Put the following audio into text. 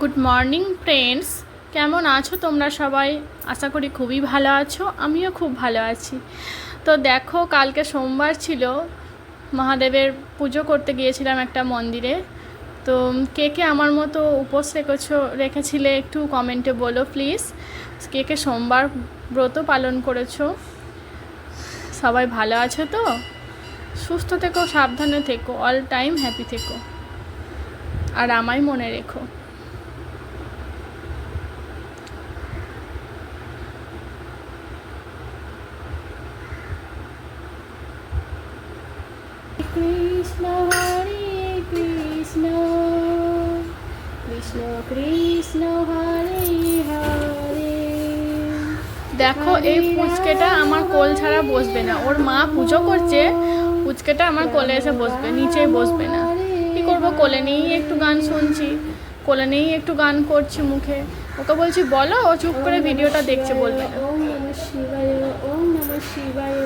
Good morning friends, কেমন আছো তোমরা সবাই? আশা করি খুবই ভালো আছো, আমিও খুব ভালো আছি। তো দেখো, কালকে সোমবার ছিল, মহাদেবের পুজো করতে গিয়েছিলাম একটা মন্দিরে। তো কে কে আমার মতো উপোস রেখেছিলে একটু কমেন্টে বলো প্লিজ। কে কে সোমবার ব্রত পালন করেছো? সবাই ভালো আছো তো? সুস্থ থেকো, সাবধানে থেকো, অল টাইম হ্যাপি থেকো, আর আমায় মনে রেখো। কৃষ্ণ হরে কৃষ্ণ, কৃষ্ণ কৃষ্ণ হরে হরে। দেখো, এই পুচকেটা আমার কোল ছাড়া বসবে না। ওর মা পুজো করছে, পুচকেটা আমার কোলে এসে বসবে, নিচে বসবে না। কী করবো, কোলে নিয়েই একটু গান শুনছি, কোলে নিয়েই একটু গান করছি মুখে। ওকে বলছি বলো, ও চুপ করে ভিডিওটা দেখছে, বলবে না। ওম নমঃ শিবায়, ওম নমঃ শিবায়।